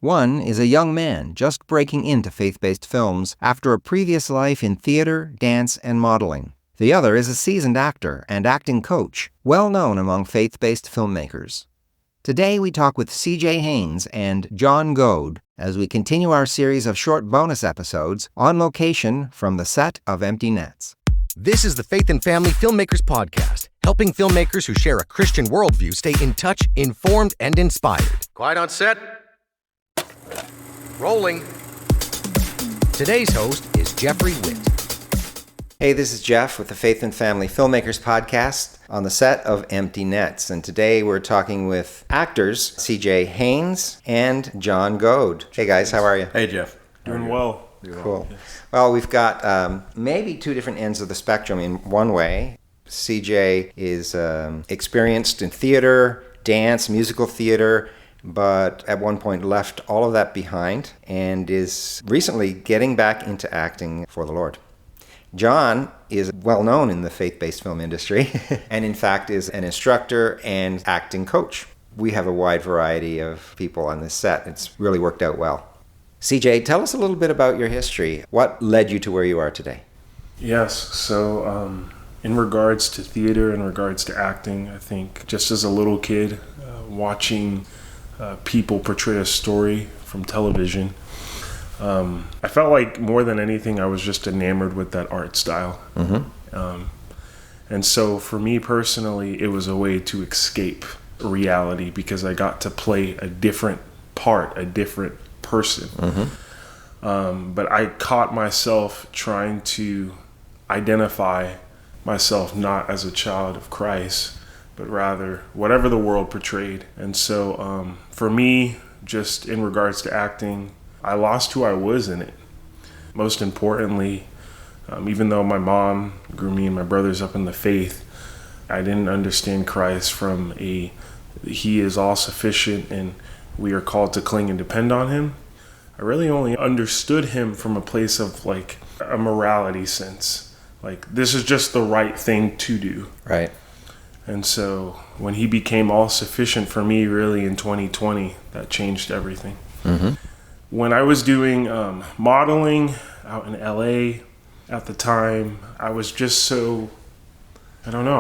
One is a young man just breaking into faith-based films after a previous life in theater, dance, and modeling. The other is a seasoned actor and acting coach, well known among faith-based filmmakers. Today we talk with CJ Haynes and John Goad as we continue our series of short bonus episodes on location from the set of Empty Nets. This is the Faith and Family Filmmakers Podcast, helping filmmakers who share a Christian worldview stay in touch, informed, and inspired. Quiet on set. Rolling. Today's host is Jeffrey Witt. Hey, this is Geoff with the Faith and Family Filmmakers Podcast on the set of Empty Nets. And today we're talking with actors CJ Haynes and John Goad. Hey guys, how are you? Hey Geoff. Doing well. Cool. Well, we've got maybe two different ends of the spectrum in one way. CJ is experienced in theater, dance, musical theater, but at one point left all of that behind and is recently getting back into acting for the Lord. John is well known in the faith-based film industry and in fact is an instructor and acting coach. We have a wide variety of people on this set. It's really worked out well. CJ, tell us a little bit about your history. What led you to where you are today? Yes, so in regards to theater, in regards to acting, I think just as a little kid, watching people portray a story from television, I felt like more than anything, I was just enamored with that art style. Mm-hmm. And so for me personally, it was a way to escape reality because I got to play a different part, a different person. Mm-hmm. But I caught myself trying to identify myself not as a child of Christ, but rather whatever the world portrayed. And so for me, just in regards to acting, I lost who I was in it. Most importantly, even though my mom grew me and my brothers up in the faith, I didn't understand Christ from He is all sufficient and we are called to cling and depend on Him. I really only understood Him from a place of like a morality sense. Like this is just the right thing to do. Right. And so when He became all sufficient for me really in 2020, that changed everything. Mm-hmm. When I was doing modeling out in LA at the time, I was just I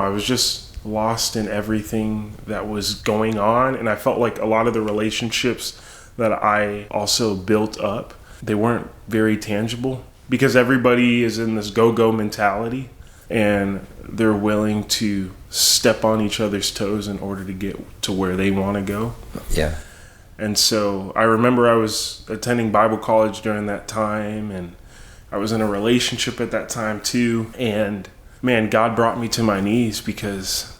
was just lost in everything that was going on. And I felt like a lot of the relationships that I also built up, they weren't very tangible because everybody is in this go-go mentality and they're willing to step on each other's toes in order to get to where they want to go. Yeah. And so I remember I was attending Bible college during that time and I was in a relationship at that time too. And man, God brought me to my knees because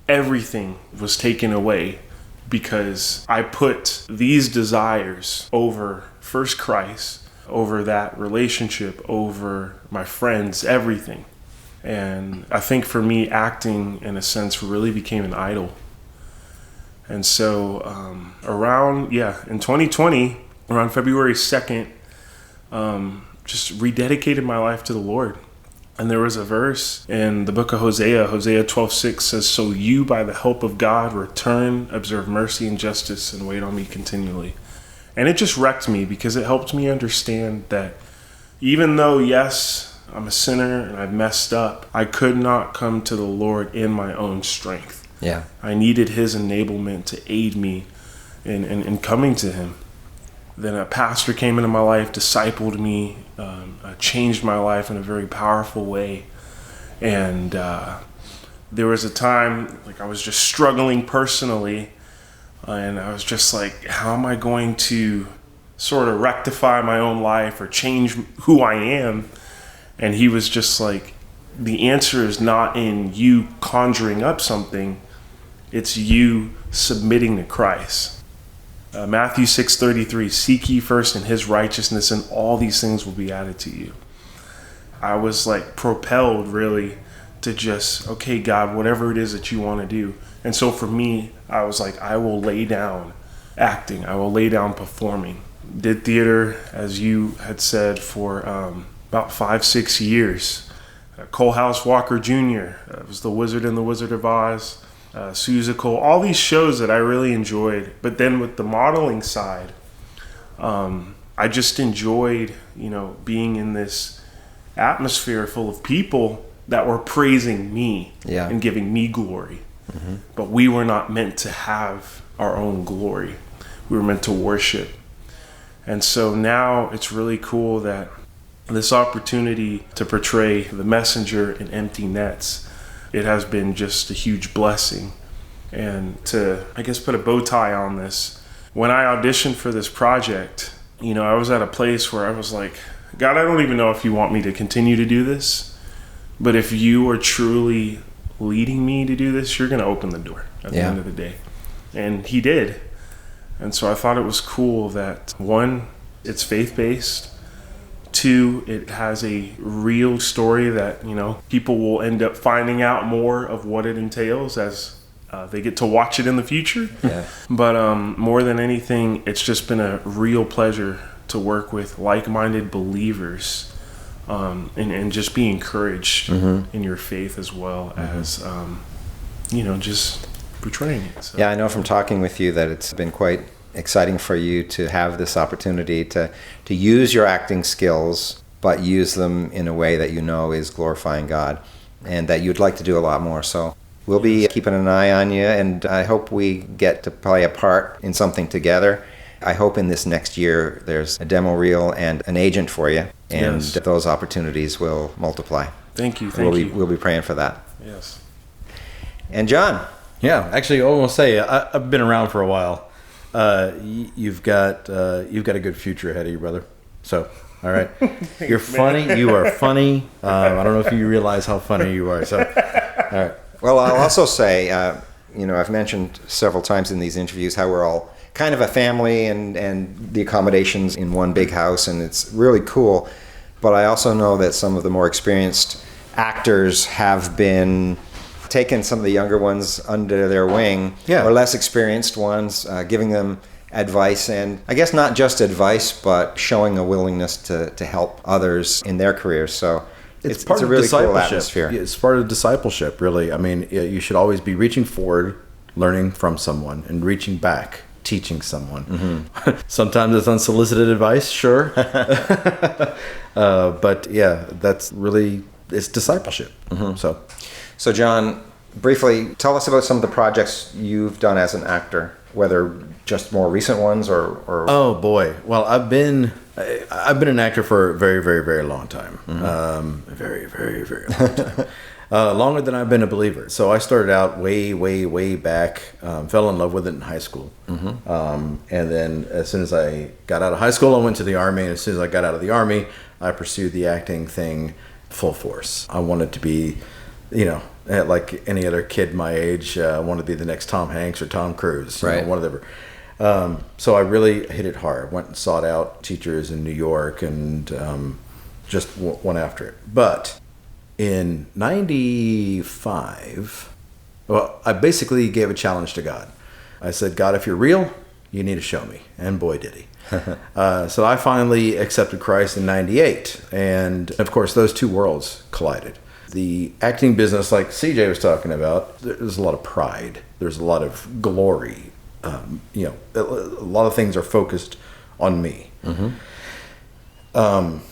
everything was taken away because I put these desires over first Christ, over that relationship, over my friends, everything. And I think for me, acting in a sense really became an idol. And so in 2020, around February 2nd, just rededicated my life to the Lord. And there was a verse in the book of Hosea 12:6 says, "So you, by the help of God, return, observe mercy and justice, and wait on me continually." And it just wrecked me because it helped me understand that even though, yes, I'm a sinner and I've messed up, I could not come to the Lord in my own strength. Yeah. I needed His enablement to aid me in coming to Him. Then a pastor came into my life, discipled me, changed my life in a very powerful way. And there was a time like I was just struggling personally, and I was just like, how am I going to sort of rectify my own life or change who I am? And he was just like, the answer is not in you conjuring up something, it's you submitting to Christ. Matthew 6:33, seek ye first in His righteousness and all these things will be added to you. I was like propelled really to just, okay, God, whatever it is that you want to do. And so for me, I was like, I will lay down acting. I will lay down performing. Did theater, as you had said, for about 5-6 years. Cole House Walker Jr. Was The Wizard and the Wizard of Oz. Seussical, all these shows that I really enjoyed. But then with the modeling side, I just enjoyed, being in this atmosphere full of people that were praising me and giving me glory. Mm-hmm. But we were not meant to have our own glory. We were meant to worship. And so now it's really cool that this opportunity to portray the messenger in empty nets, it has been just a huge blessing. And to, I guess, put a bow tie on this, when I auditioned for this project, I was at a place where I was like, God, I don't even know if you want me to continue to do this, but if you are truly leading me to do this, you're going to open the door at the end of the day. And he did. And so I thought it was cool that, one, it's faith-based. Two, it has a real story that, people will end up finding out more of what it entails as they get to watch it in the future. Yeah. But more than anything, it's just been a real pleasure to work with like-minded believers and just be encouraged in your faith as well as, just portraying it. So. Yeah, I know from talking with you that it's been quite exciting for you to have this opportunity to use your acting skills, but use them in a way that is glorifying God, and that you'd like to do a lot more. So we'll be keeping an eye on you, and I hope we get to play a part in something together. I hope in this next year there's a demo reel and an agent for you, and those opportunities will multiply. Thank you. We'll be praying for that. Yes. And John. Yeah, actually, I want to say I've been around for a while. You've got a good future ahead of you, brother. So, all right, you're funny. You are funny. I don't know if you realize how funny you are. So, all right. Well, I'll also say, I've mentioned several times in these interviews how we're all kind of a family, and the accommodations in one big house, and it's really cool. But I also know that some of the more experienced actors have been taking some of the younger ones under their wing, or less experienced ones, giving them advice, and I guess not just advice, but showing a willingness to help others in their careers. So it's a really cool atmosphere. It's part of discipleship, really. I mean, you should always be reaching forward, learning from someone, and reaching back, teaching someone. Mm-hmm. Sometimes it's unsolicited advice, sure. But yeah, it's discipleship. Mm-hmm. So John, briefly, tell us about some of the projects you've done as an actor, whether just more recent ones or... Oh boy, well, I've been an actor for a very, very, very long time. Mm-hmm. Very, very, very long time. Longer than I've been a believer. So I started out way, way, way back. Fell in love with it in high school. Mm-hmm. And then as soon as I got out of high school, I went to the Army. And as soon as I got out of the Army, I pursued the acting thing full force. I wanted to be... like any other kid my age, I wanted to be the next Tom Hanks or Tom Cruise, whatever. So I really hit it hard. Went and sought out teachers in New York and just went after it. But in 95, I basically gave a challenge to God. I said, God, if you're real, you need to show me. And boy, did he. So I finally accepted Christ in 98. And of course, those two worlds collided. The acting business, like CJ was talking about, there's a lot of pride. There's a lot of glory. A lot of things are focused on me. Mm-hmm. And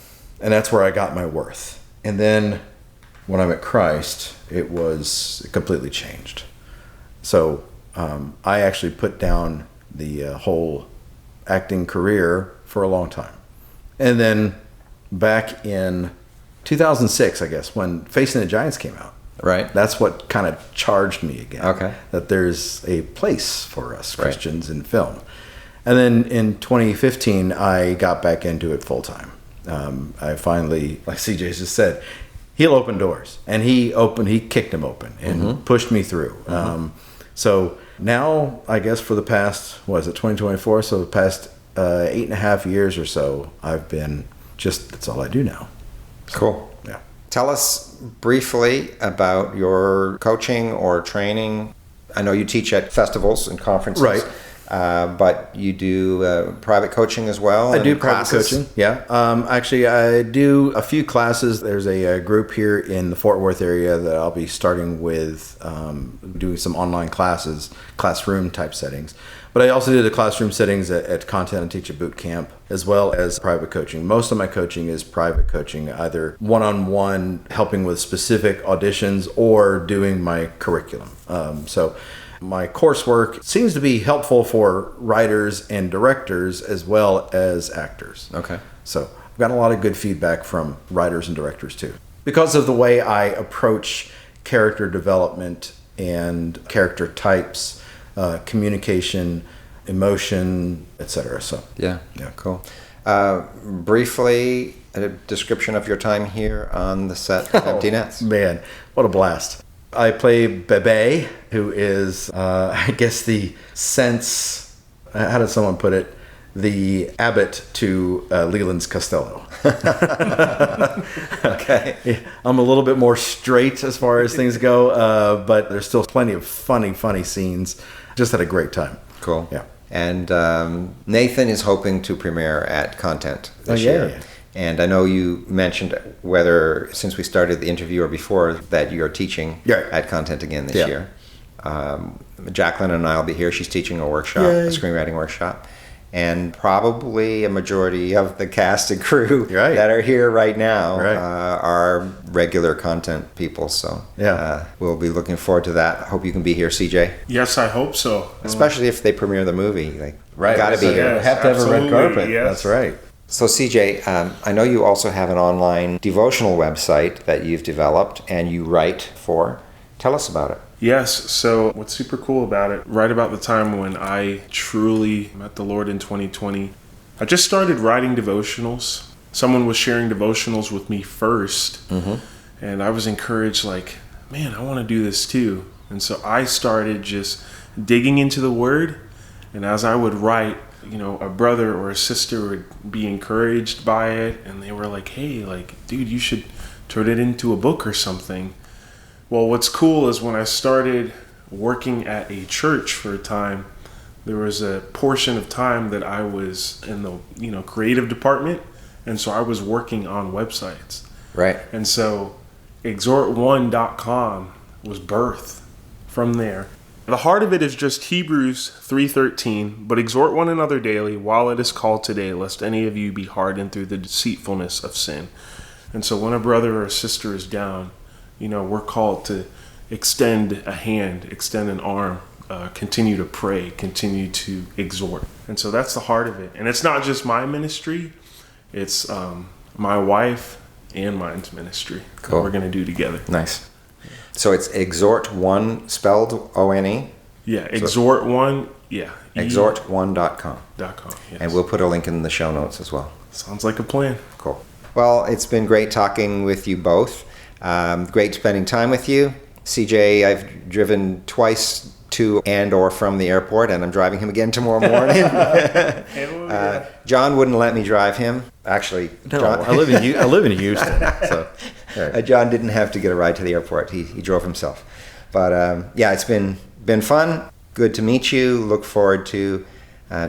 that's where I got my worth. And then when I met Christ, it was completely changed. So I actually put down the whole acting career for a long time. And then back in 2006, I guess, when Facing the Giants came out. Right. That's what kind of charged me again. Okay. That there's a place for us Christians in film. And then in 2015, I got back into it full time. I finally, like CJ just said, he'll open doors. And he kicked them open and pushed me through. Mm-hmm. So now, I guess for the past, 2024? So the past 8.5 years or so, I've been that's all I do now. Cool. Yeah. Tell us briefly about your coaching or training. I know you teach at festivals and conferences. Right. But you do private coaching as well? I do private coaching, yeah. Actually, I do a few classes. There's a group here in the Fort Worth area that I'll be starting with doing some online classes, classroom type settings. But I also did the classroom settings at Content and Teacher Boot Camp, as well as private coaching. Most of my coaching is private coaching, either one-on-one, helping with specific auditions, or doing my curriculum. So my coursework seems to be helpful for writers and directors as well as actors. Okay. So I've gotten a lot of good feedback from writers and directors too, because of the way I approach character development and character types, communication, emotion, etc. So yeah, cool. Briefly, a description of your time here on the set of Empty Nets. Man, what a blast. I play Bebe, who is, I guess, the sense, how did someone put it? The abbot to Leland's Costello. Okay. Yeah, I'm a little bit more straight as far as things go, but there's still plenty of funny scenes. Just had a great time. Cool. Yeah. And Nathan is hoping to premiere at Content this year. Yeah. And I know you mentioned whether, since we started the interview or before, that you're teaching at Content again this year. Jacqueline and I will be here. She's teaching a workshop, a screenwriting workshop. And probably a majority of the cast and crew that are here right now are regular Content people. So we'll be looking forward to that. Hope you can be here, CJ. Yes, I hope so. Especially if they premiere the movie. Like, gotta be here. Have to have a red carpet. Yes. That's right. So CJ, I know you also have an online devotional website that you've developed and you write for. Tell us about it. Yes, so what's super cool about it, right about the time when I truly met the Lord in 2020, I just started writing devotionals. Someone was sharing devotionals with me first, and I was encouraged, like, man, I want to do this too. And so I started just digging into the Word, and as I would write, you know, a brother or a sister would be encouraged by it, and they were like, hey, like, dude, you should turn it into a book or something. Well, what's cool is when I started working at a church for a time, there was a portion of time that I was in the, creative department, and so I was working on websites. Right. And so exhort1.com was birthed from there. The heart of it is just Hebrews 3:13, but exhort one another daily while it is called today, lest any of you be hardened through the deceitfulness of sin. And so when a brother or a sister is down, we're called to extend a hand, extend an arm, continue to pray, continue to exhort. And so that's the heart of it. And it's not just my ministry, it's my wife and mine's ministry that we're going to do together. Nice. So it's exhort one, spelled O-N-E? Yeah, exhort one, exhort1.com. .com, yes. And we'll put a link in the show notes as well. Sounds like a plan. Cool. Well, it's been great talking with you both. Great spending time with you. CJ, I've driven twice to and or from the airport, and I'm driving him again tomorrow morning. John wouldn't let me drive him. Actually, No, John, I live in Houston. So, John didn't have to get a ride to the airport. He drove himself. But it's been fun. Good to meet you. Look forward to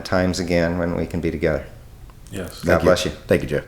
times again when we can be together. Yes. God bless you. Thank you, Geoff.